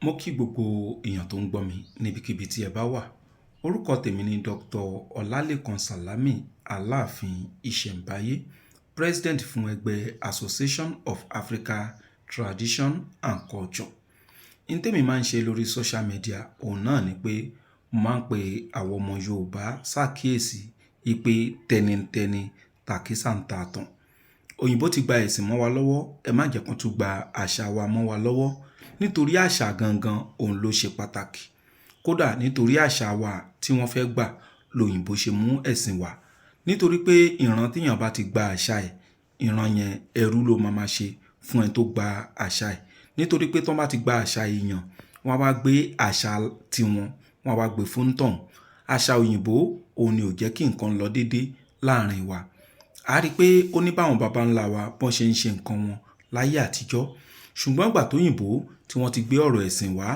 Mo kí gbogbo èèyàn tó ń gbọ́ mi níbikíbi tí ẹ bá wà. Orúkọ tèmi ni Dr. Ọlálékan Sàlámì Aláàfin Ìṣẹ̀ǹbáyé, President fún ẹgbẹ́ Association of Africa Tradition and Culture. Ní tèmi máa ń ṣe lórí social media òun náà ni pé mo máa ń pe àwọn ọmọ Yorùbá ṣàkíyèsí ìpè tẹnitẹni tàkísà ń ta tán. Òyìnbó ti gba ẹ̀sìn mọ́ wa lọ́wọ́, ẹ má jẹ́ kán tún gba àṣà wa mọ́ wa lọ́wọ́. Nítorí àṣà gangan òun ló ṣe pàtàkì. Kódà nítorí àṣà wa tí wọ́n fẹ́ gbà lòyìnbó ṣe mú ẹ̀sìn wá. Nítorí pé ìran tíyàn bá ti gba àṣà ẹ̀, ìran yẹn ẹrú ló máa ṣe fún ẹni tó gba àṣà ẹ̀. Nítorí pé tọ́n bá ti gba àṣà èèyàn, wọ́n á wá gbé àṣà tiwọn, wọ́n á wá gbé fún tọ̀hún. Àṣà òyìnbó òun ni ò jẹ́ kí nǹkan lọ déédé láàrin wa. A rí pé ó ní báwọn baba ńlá wa bọ́n ṣe ń ṣe nǹkan wọn láyé àtijọ́. Ṣùgbọ́n ìgbà tóyìnbó tí wọ́n ti gbé ọ̀rọ̀ ẹ̀sìn wá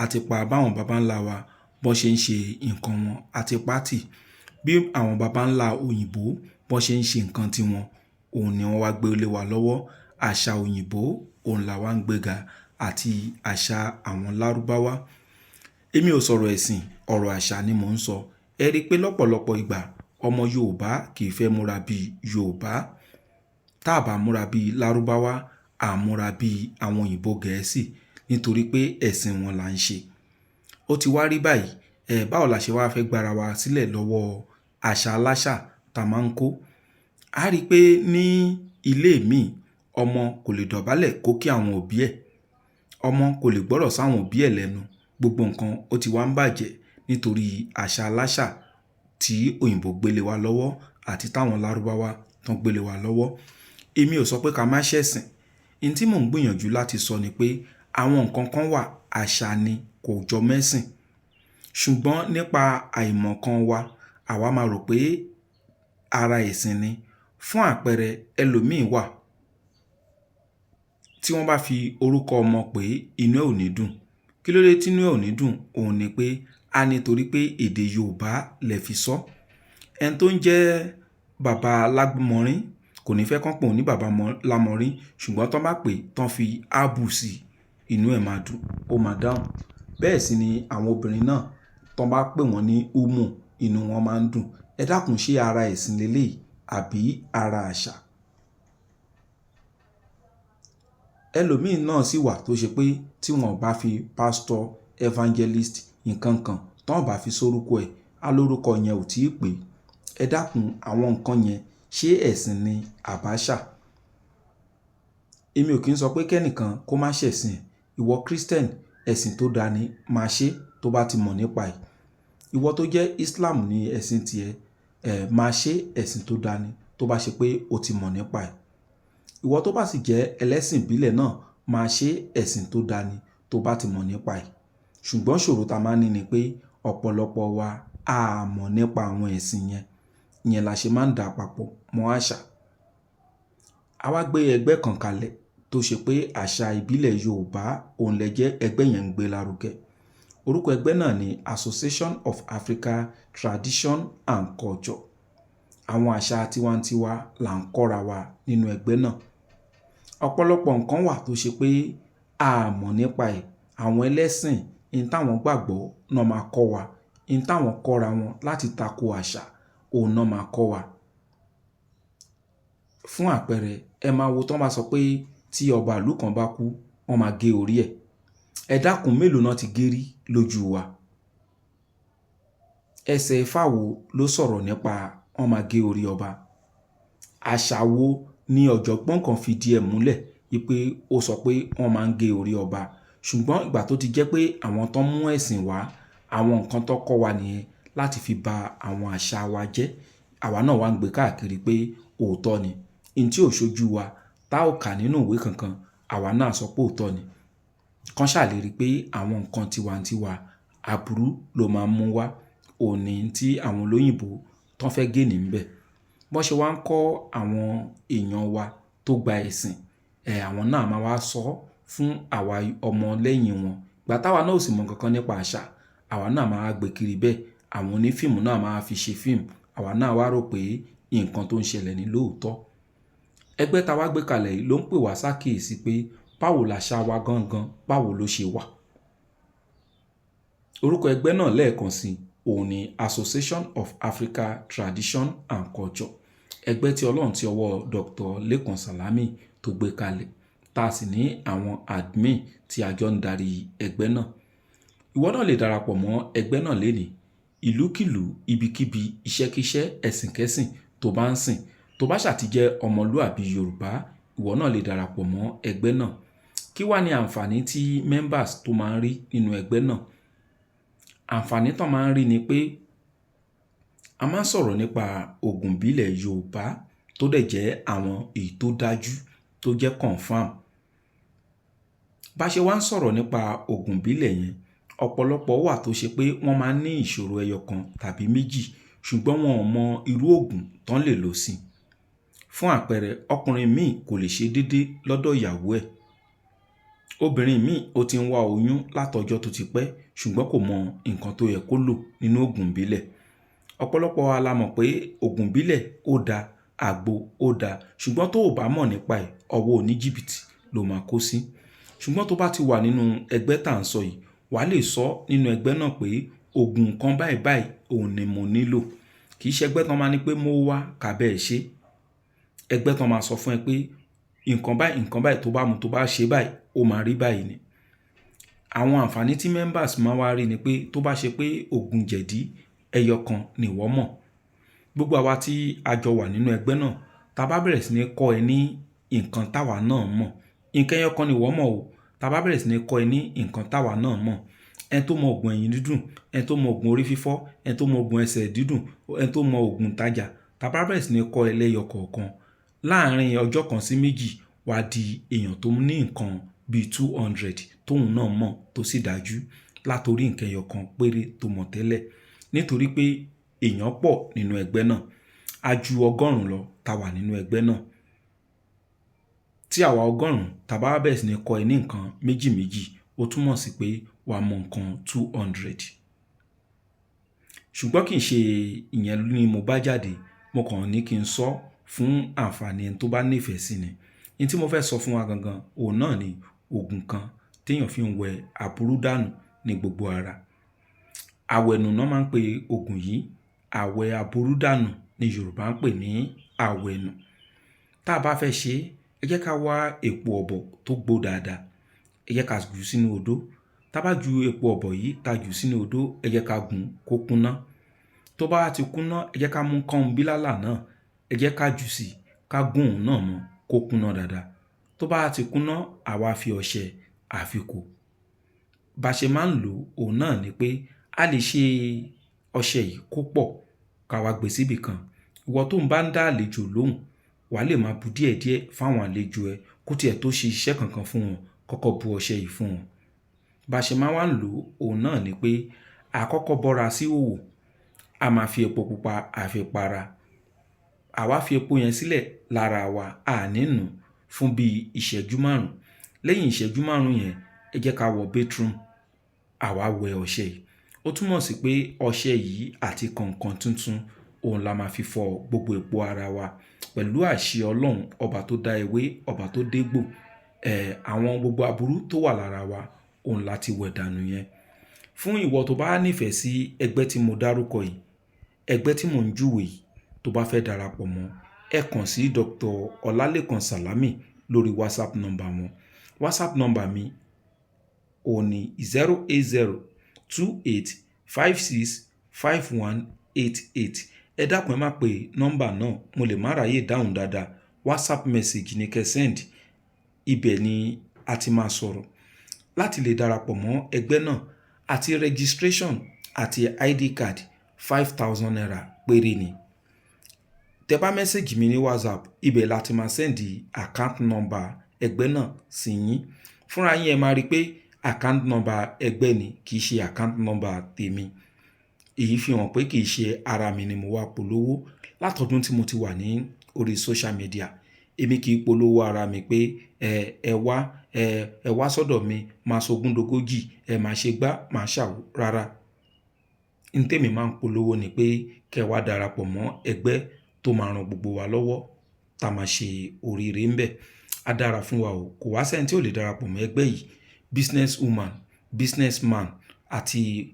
àti pa báwọn baba ńlá wa bọ́n ṣe ń ṣe nǹkan wọn àti pátì. Bí àwọn baba ńlá òyìnbó bọ́n ṣe ń ṣe nǹkan tiwọn, òun ni wọ́n wá gbé lé wa lọ́wọ́. Àṣà òyìnbó òun là wá ń gbéga àti àṣà àwọn lárúbáwá. Èmi ò sọ̀rọ̀ ẹ̀sìn, ọ̀rọ̀ àṣà ni mò ń sọ. Ẹ rí pé lọ́pọ̀lọpọ̀ ìgbà ọmọ Yorùbá kì í fẹ́ múra bí Yorùbá. Tá a bá múra bí lárúbáwá, à múra bí àwọn òyìnbó Gẹ̀ẹ́sì nítorí pé ẹ̀sìn wọn là ń ṣe. Ó ti wá rí báyìí, báwo la ṣe wá fẹ́ gbára wa sílẹ̀ lọ́wọ́ àṣà aláṣà tá a máa ń kó. A rí pé ní ilé mi, ọmọ kò lè dọ̀bálẹ̀ kó kí àwọn òbí ẹ̀. Ọmọ kò lè gbọ́rọ̀ sáwọn òbí ẹ̀ lẹ́nu. Gbogbo nǹkan ó ti wá ń bàjẹ́ nítorí àṣà aláṣà tí òyìnbó gbélé wa lọ́wọ́ àti táwọn lárúbáwá tán gbélé wa lọ́wọ́. Èmi ò sọ pé ká má ṣẹ̀sìn. Ohun tí mò ń gbìyànjú láti sọ ni pé àwọn nǹkan kan wà àṣà ni kò jọ mẹ́sìn. Ṣùgbọ́n nípa àìmọ̀kan wa, àwa máa rò pé ara ẹ̀sìn ni. Fún àpẹẹrẹ ẹlòmíì wà tí wọ́n bá fi orúkọ ọmọ pé inú ẹ̀ ò ní dùn. Kí ló dé tí inú ẹ̀ ò ní dùn? Òun ni pé a ní torí pé èdè Yorùbá lẹ̀ fi sọ. Ẹni tó ń jẹ́ bàbá Lámọ̀rí kò ní fẹ́ kán pè òun ní bàbá Lámọ̀rí, ṣùgbọ́n tán bá pè tán fi ábù sí inú ẹ̀ máa dùn, ó máa dáhùn. Bẹ́ẹ̀ sì ni àwọn obìnrin náà tán bá pè wọ́n ní Umu, inú wọn máa ń dùn. Ẹ dákun, ṣé ara ẹ̀sìn leléyìí àbí ara àṣà? Ẹlòmíì náà sì wà tó ṣe pé tí wọ́n bá fi pastor, evangelist, nǹkan kan tán bá fi sórúkọ ẹ̀, á lórúkọ yẹn ò tíì pé. Ẹ dákun, àwọn nǹkan yẹn ṣé ẹ̀sìn ni àbáṣà? Èmi ò kí ń sọ pé kẹ́nìkan kó má ṣẹ̀sìn. Ìwọ Christian, ẹ̀sìn tó dáa ni máa ṣe tó bá ti mọ̀ nípa ẹ̀. Ìwọ tó jẹ́ Islam ní ẹ̀sìn tiẹ̀, máa ṣe ẹ̀sìn tó dáa ni tó bá ṣe pé o ti mọ̀ nípa ẹ̀. Ìwọ tó bá sì jẹ́ ẹlẹ́sìn ìbílẹ̀ náà, máa ṣe ẹ̀sìn tó dáa ni tó bá ti mọ̀ nípa ẹ̀. Ṣùgbọ́n ìṣòro tá a máa ń ní ni pé ọ̀pọ̀lọpọ̀ wa a mọ̀ nípa àwọn ẹ̀sìn yẹn. Ìyẹn la ṣe máa ń dà papọ̀ mọ́ àṣà. A wá gbé ẹgbẹ́ kan kalẹ̀ tó ṣe pé àṣà ìbílẹ̀ Yorùbá òun lẹ jẹ́ ẹgbẹ́ yẹn ń gbé lárugẹ. Orúkọ ẹgbẹ́ náà ni Association of Africa Tradition and Culture. Àwọn àṣà tiwantiwa là ń kọ́ra wa nínú ẹgbẹ́ náà. Ọ̀pọ̀lọpọ̀ nǹkan wà tó ṣe pé a mọ̀ nípa ẹ̀. Àwọn ẹlẹ́sìn, in táwọn gbàgbọ́ náà máa kọ́ wa. In táwọn kọ́ra wọn láti tako àṣà, òun náà máa kọ́ wa. Fún àpẹẹrẹ, ẹ máa wo tán bá sọ pé tí ọba ìlú kan bá kú, wọ́n máa gé orí ẹ̀. Ẹ dákun, mélòó náà ti gé rí lójú wa? Ẹsẹ̀ Ifá wo ló sọ̀rọ̀ nípa wọ́n máa gé orí ọba? Àṣà wo ni ọ̀jọ̀gbọ́n kan fi díẹ̀ múlẹ̀ wípé ó sọ pé wọ́n máa ń gé orí ọba? Ṣùgbọ́n ìgbà tó ti jẹ́ pé àwọn tán mú ẹ̀sìn wá, àwọn nǹkan tó kọ́ wa nìyẹn láti fi ba àwọn àṣà wa jẹ́. Àwa náà wá ń gbé káàkiri pé òótọ́ ni. In tí ò ṣojú wa, tá ò kà nínú ìwé kankan, àwa náà sọ pé òótọ́ ni. Kán ṣà lè rí pé àwọn nǹkan tiwantiwa aburú ló máa ń mú wá. Òun ni tí àwọn olóyìnbó tán fẹ́ géènì ńbẹ̀. Bọ́n ṣe wá ń kọ́ àwọn èèyàn wa tó gba ẹ̀sìn, àwọn náà máa wá sọ fún àwa ọmọ lẹ́yìn wọn. Ìgbà táwa náà ò sì mọ̀ kankan nípa àṣà, àwa náà máa gbé kiri bẹ́ẹ̀. Àwọn onífíìmù náà máa fi ṣe fíìmù. Àwa náà wá rò pé nǹkan tó ń ṣẹlẹ̀ ní lóòótọ́. Ẹgbẹ́ tá wá gbé kalẹ̀ yìí ló ń pè wá ṣàkíyèsí pé báwo làṣà wa gangan, báwo ló ṣe wà. Orúkọ ẹgbẹ́ náà lẹ́ẹ̀kan sí òun ni Association of Africa Tradition and Culture, ẹgbẹ́ tí Ọlọ́run ti ọwọ́ Dr. Lekan Salami tó gbé kalẹ̀, tá a sì ní àwọn admin tí a jọ ń darí ẹgbẹ́ náà. Ìwọ náà lè darapọ̀ mọ́ ẹgbẹ́ náà lénìí, ìlúkìlú, ibikíbi, iṣẹ́kíṣẹ́, ẹ̀sìnkẹ́sìn tó bá ń sìn, tó bá ṣàti jẹ́ ọmọlúàbí Yorùbá, ìwọ náà lè darapọ̀ mọ́ ẹgbẹ́ náà. Kí wá ní àǹfààní tí members tó máa ń rí nínú ẹgbẹ́ náà? Àǹfààní tó máa ń rí ni pé a máa ń sọ̀rọ̀ nípa ògùn ìbílẹ̀ Yorùbá tó dẹ̀ jẹ́ àwọn èyí tó dájú tó jẹ́ confam. Bá ṣe wá ń sọ̀rọ̀ nípa ògùn ìbílẹ̀ yẹn, ọ̀pọ̀lọpọ̀ wà tó ṣe pé wọ́n máa ń ní ìṣòro ẹyọ kan tàbí méjì, ṣùgbọ́n wọn ò mọ irú ògùn tán lè lò sí. Fún àpẹẹrẹ, ọkùnrin míì kò lè ṣe déédé lọ́dọ̀ ìyàwó ẹ̀. Obìnrin míì ó ti ń wá oyún látọjọ́ tó ti pẹ́, ṣùgbọ́n kò mọ nǹkan tó yẹ kó lò nínú ògùn ìbílẹ̀. Ọ̀pọ̀lọpọ̀ wa la mọ̀ pé ògùn ìbílẹ̀ ó da, àgbo ó da, ṣùgbọ́n tó ò bá mọ̀ nípa ẹ̀, ọwọ́ oníjìbìtì ló máa kó sí. Ṣùgbọ́n tó bá ti wà nínú ẹgbẹ́ tá à ń sọ yìí, wà á lè sọ nínú ẹgbẹ́ náà pé ògùn kan báyìí báyìí òun ni mo nílò. Kì í ṣe ẹgbẹ́ tán máa ní pé mo wá kàbẹ́ ẹ̀ ṣe. Ẹgbẹ́ tán máa sọ fún ẹ pé nǹkan báyìí tó bá mu tó bá ṣe báyìí ó máa rí báyìí ni. Àwọn àǹfààní tí members máa wá rí ni pé tó bá ṣe pé ògùn jẹ̀dí ẹyọ kan ni ìwọ mọ̀, gbogbo àwa tí a jọ wà nínú ẹgbẹ́ náà, tá bá bẹ̀rẹ̀ sí ní kọ́ ẹ ní nǹkan táwa náà mọ̀, nǹkan ẹyọ kan ni ìwọ mọ̀ o, tá bá bẹ̀rẹ̀ sí ní kọ́ ẹ ní nǹkan táwa náà mọ̀, ẹni tó mọ ògùn ẹ̀yìn dídùn, ẹni tó mọ ògùn orí fífọ́, ẹni tó mọ ògùn ẹsẹ̀ dídùn, ẹni tó mọ ògùn tajà, tá bá bẹ̀rẹ̀ sí ní kọ́ ẹ lẹ́yọ kọ̀ọ̀kan, láàárín ọjọ́ kan sí méjì wá di èèyàn tó ní nǹkan bíi 200 tóun náà mọ̀ tó sì dájú látorí nǹkan ẹyọ kan péré tó mọ̀ tẹ́lẹ̀. Nítorí pé èèyàn pọ̀ nínú ẹgbẹ́ náà, a ju 100 lọ tá wà nínú ẹgbẹ́ náà. Tí àwa 100 tá bá bẹ̀rẹ̀ sí ní kọ́ ẹ ní nǹkan méjì méjì, ó túmọ̀ sí pé wàá mọ nǹkan 200. Ṣùgbọ́n kì í ṣe ìyẹn ni mo bá jáde, mo kàn ní kí n sọ fún àǹfààní ẹni tó bá nífẹ̀ẹ́ sí ni. Ní tí mo fẹ́ sọ fún wa gangan, òun náà ni ògùn kan téèyàn fi ń wẹ aburú dànù ní gbogbo ara. Àwẹ̀nù náà máa ń pe ògùn yìí, àwẹ̀ aburú dànù ni Yorùbá ń pè ní àwẹ̀nù. Tá a bá fẹ́ ṣe, ẹ jẹ́ ká wá èpo ọ̀bọ̀ tó gbó dáadáa, ẹ jẹ́ ká jù sínú odó. Tá bá ju èpo ọ̀bọ̀ yìí tá jù sínú odó, ẹ jẹ́ ká gún kó kúnná. Tó bá ti kúnná, ẹ jẹ́ ká mú kọ́hún bílálà náà, ẹ jẹ́ ká jù sí, ká gún òun náà mọ́ kó kúnná dáadáa. Tó bá ti kúnná, àwa fi ọṣẹ àfikò. Bá ṣe máa ń lò òun náà ni pé a lè ṣe ọṣẹ yìí kó pọ̀ ká wá gbé síbì kan. Ìwọ tó ń bá ń dá àlejò lóhùn, wà á lè máa bu díẹ̀díẹ̀ fáwọn àlejò ẹ kó tiẹ̀ tó ṣe iṣẹ́ kankan fún wọn, kọ́kọ́ bu ọṣẹ yìí fún wọn. Bá ṣe máa wá ń lò òun náà ni pé àkọ́kọ́ bọ́ra sí òwò, a máa fi epo pupa àfipara. Àwa fi epo yẹn sílẹ̀ lára wa, a nínú fún bí ìṣẹ́jú 5. Lẹ́yìn ìṣẹ́jú 5 yẹn, ẹ jẹ́ ká wọ bathroom, àwa wẹ ọṣẹ yìí. Ó túmọ̀ sí pé ọṣẹ yìí àti kànkàn tuntun òun la máa fi fọ gbogbo epo ara wa pẹ̀lú àṣẹ Ọlọ́run, ọba tó dá ewé, ọba tó dégbò. Àwọn gbogbo aburú tó wà lára wa òun láti wẹ̀ dànù yẹn. Fún ìwọ tó bá nífẹ̀ẹ́ sí ẹgbẹ́ tí mo dárúkọ yìí, ẹgbẹ́ tí mò ń júwe yìí, tó bá fẹ́ darapọ̀ mọ́, ẹ kàn sí Dr. Ọlálékan Salami lórí WhatsApp number wọn. WhatsApp number mi òun ni 08028565188. Ẹ dákun ẹ má pe nọ́mbà náà, mo lè má ráyè dáhùn dáadáa. WhatsApp message ni kẹ́ send, ibẹ̀ ni a ti máa sọ̀rọ̀. Láti lè darapọ̀ mọ́ ẹgbẹ́ náà, àti registration àti ID card 5,000 naira péré ni. Tẹ bá message mi ní WhatsApp, ibẹ̀ la ti máa send account number ẹgbẹ́ náà sí yín. Fúnra yín ẹ máa rí pé account number ẹgbẹ́ ni, kì í ṣe account number tèmi. Èyí fi hàn pé kì í ṣe ara mi ni mo wá polówó. Látọdún tí mo ti wà ní orí social media, èmi kì í polówó ara mi pé ẹ wá sọ́dọ̀ mi, máa sogúndogójì, ẹ máa ṣe gbá, máa ṣàwò rárá. N tèmi máa ń polówó ni pé kẹ́ wá darapọ̀ mọ́ ẹgbẹ́ tó máa ran gbogbo wa lọ́wọ́, tá máa ṣe oríire ńbẹ̀. Á dára fún wa o, kò wá sẹ́ni tí ò lè darapọ̀ mọ́ ẹgbẹ́ yìí. Business woman, business man àti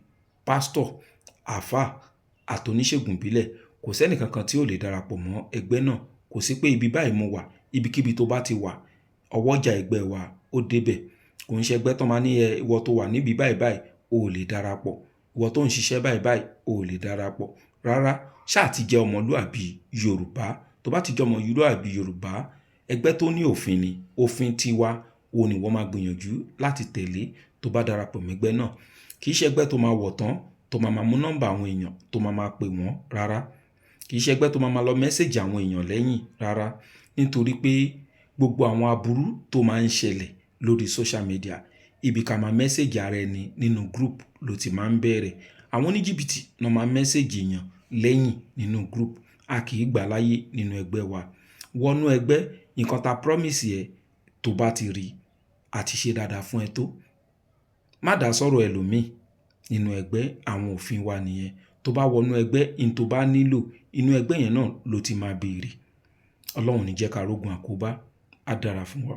pásítọ̀, àáfàá àtòníṣègùn ìbílẹ̀, kò sẹ́nì kankan tí ò lè darapọ̀ mọ́ ẹgbẹ́ náà. Kò sí pé ibi báyìí mo wà, ibikíbi tó bá ti wà, ọwọ́jà ẹgbẹ́ wa ó débẹ̀. Kò ń ṣe ẹgbẹ́ tó máa ní ìwọ tó wà níbi báyìí báyìí o ò lè darapọ̀, ìwọ tó ń ṣiṣẹ́ báyìí báyìí o ò lè darapọ̀. Rárá, ṣáà ti jẹ́ ọmọlúàbí Yorùbá. Tó bá ti jẹ́ ọmọlúàbí Yorùbá, ẹgbẹ́ tó ní òfin ni, òfin tiwa, òun ni wọ́n máa gbìyànjú láti tẹ̀lé tó bá darapọ̀ mẹ́gbẹ́ náà. Kì í ṣe ẹgbẹ́ tó máa wọ̀ tán, tó máa mú nọ́mbà àwọn èèyàn tó máa pè wọ́n rárá. Kì í ṣe ẹgbẹ́ tó máa lọ mẹ́sẹ̀jì àwọn èèyàn lẹ́yìn rárá. Nítorí pé gbogbo àwọn aburú tó máa ń ṣẹlẹ̀ lórí social media, ibi ká máa mẹ́sẹ̀jì ara ẹni nínú group ló ti máa ń bẹ̀rẹ̀. Àwọn oníjìbìtì náà máa mẹ́sẹ̀jì èèyàn lẹ́yìn nínú group. A kì í gbà láyé nínú ẹgbẹ́ wa. Wọnú ẹgbẹ́, nǹkan ta promise ẹ tó bá ti rí àti ṣe dáadáa fún ẹ tó. Má dá sọ̀rọ̀ ẹlòmíì nínú ẹgbẹ́, àwọn òfin wa nìyẹn. Tó bá wọnú ẹgbẹ́, in tó bá nílò, inú ẹgbẹ́ yẹn náà ló ti máa béèrè. Ọlọ́run ní jẹ́ ká rógun àkóbá, á dára fún wa.